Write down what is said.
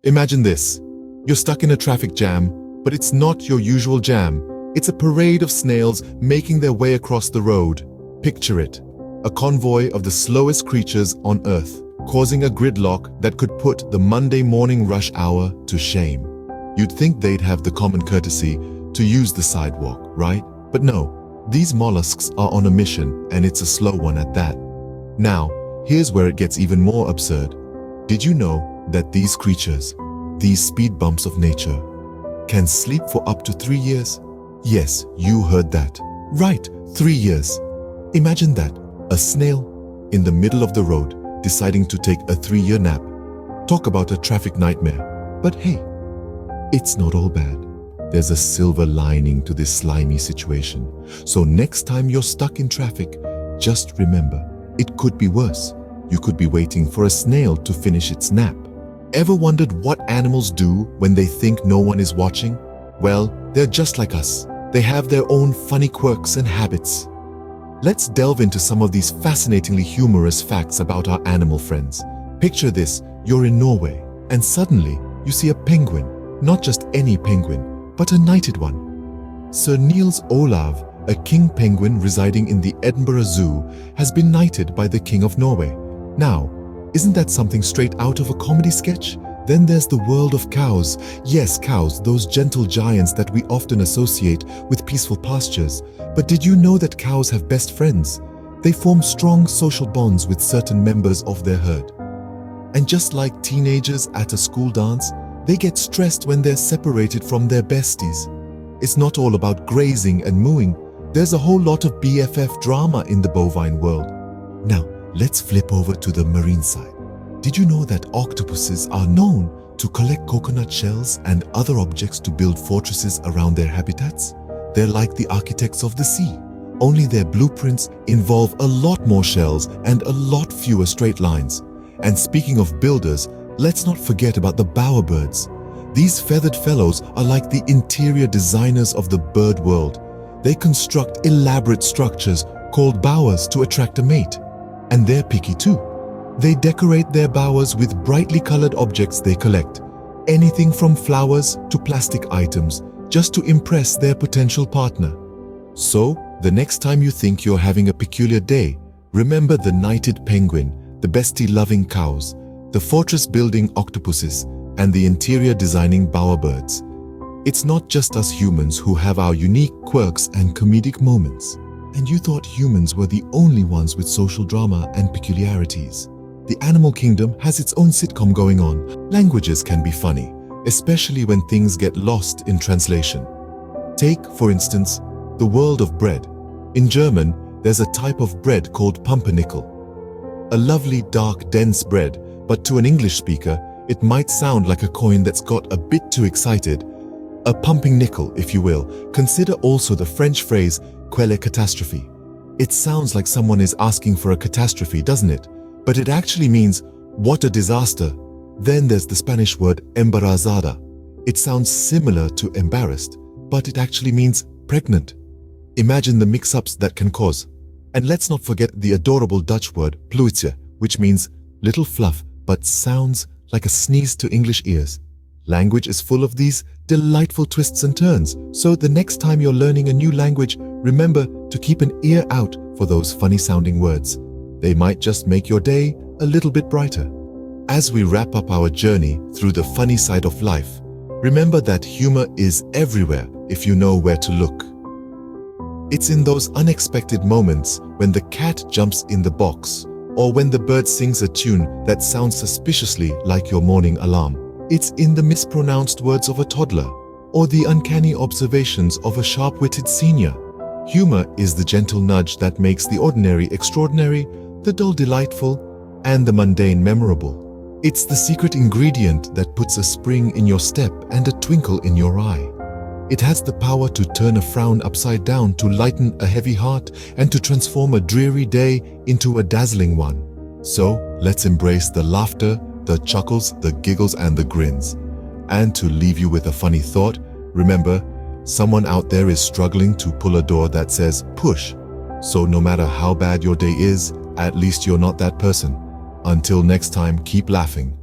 Imagine this. You're stuck in a traffic jam, but it's not your usual jam. It's a parade of snails making their way across the road. Picture it. A convoy of the slowest creatures on Earth, causing a gridlock that could put the Monday morning rush hour to shame. You'd think they'd have the common courtesy to use the sidewalk, right? But no, these mollusks are on a mission, and it's a slow one at that. Now, here's where it gets even more absurd. Did you know that these creatures, these speed bumps of nature, can sleep for up to 3 years? Yes, you heard that. Right, 3 years. Imagine that, a snail in the middle of the road deciding to take a 3-year nap. Talk about a traffic nightmare. But hey, it's not all bad. There's a silver lining to this slimy situation. So next time you're stuck in traffic, just remember, it could be worse. You could be waiting for a snail to finish its nap. Ever wondered what animals do when they think no one is watching? Well, they're just like us. They have their own funny quirks and habits. Let's delve into some of these fascinatingly humorous facts about our animal friends. Picture this, you're in Norway, and suddenly you see a penguin. Not just any penguin, but a knighted one. Sir Niels Olav, a king penguin residing in the Edinburgh Zoo, has been knighted by the King of Norway. Now, isn't that something straight out of a comedy sketch? Then there's the world of cows. Yes, cows, those gentle giants that we often associate with peaceful pastures. But did you know that cows have best friends? They form strong social bonds with certain members of their herd. And just like teenagers at a school dance, they get stressed when they're separated from their besties. It's not all about grazing and mooing. There's a whole lot of BFF drama in the bovine world. Now, let's flip over to the marine side. Did you know that octopuses are known to collect coconut shells and other objects to build fortresses around their habitats? They're like the architects of the sea. Only their blueprints involve a lot more shells and a lot fewer straight lines. And speaking of builders, let's not forget about the bowerbirds. These feathered fellows are like the interior designers of the bird world. They construct elaborate structures called bowers to attract a mate. And they're picky too. They decorate their bowers with brightly colored objects they collect, anything from flowers to plastic items, just to impress their potential partner. So, the next time you think you're having a peculiar day, remember the knighted penguin, the bestie-loving cows, the fortress-building octopuses, and the interior-designing bowerbirds. It's not just us humans who have our unique quirks and comedic moments. And you thought humans were the only ones with social drama and peculiarities. The animal kingdom has its own sitcom going on. Languages can be funny, especially when things get lost in translation. Take, for instance, the world of bread. In German, there's a type of bread called pumpernickel. A lovely, dark, dense bread, but to an English speaker, it might sound like a coin that's got a bit too excited. A pumping nickel, if you will. Consider also the French phrase, quelle catastrophe. It sounds like someone is asking for a catastrophe, doesn't it? But it actually means, what a disaster. Then there's the Spanish word embarazada. It sounds similar to embarrassed, but it actually means pregnant. Imagine the mix-ups that can cause. And let's not forget the adorable Dutch word pluitje, which means little fluff, but sounds like a sneeze to English ears. Language is full of these delightful twists and turns, so the next time you're learning a new language, remember to keep an ear out for those funny-sounding words. They might just make your day a little bit brighter. As we wrap up our journey through the funny side of life, remember that humor is everywhere if you know where to look. It's in those unexpected moments when the cat jumps in the box, or when the bird sings a tune that sounds suspiciously like your morning alarm. It's in the mispronounced words of a toddler, or the uncanny observations of a sharp-witted senior. Humor is the gentle nudge that makes the ordinary extraordinary, the dull delightful, and the mundane memorable. It's the secret ingredient that puts a spring in your step and a twinkle in your eye. It has the power to turn a frown upside down, to lighten a heavy heart, and to transform a dreary day into a dazzling one. So, let's embrace the laughter, the chuckles, the giggles, and the grins. And to leave you with a funny thought, remember, someone out there is struggling to pull a door that says push. So no matter how bad your day is, at least you're not that person. Until next time, keep laughing.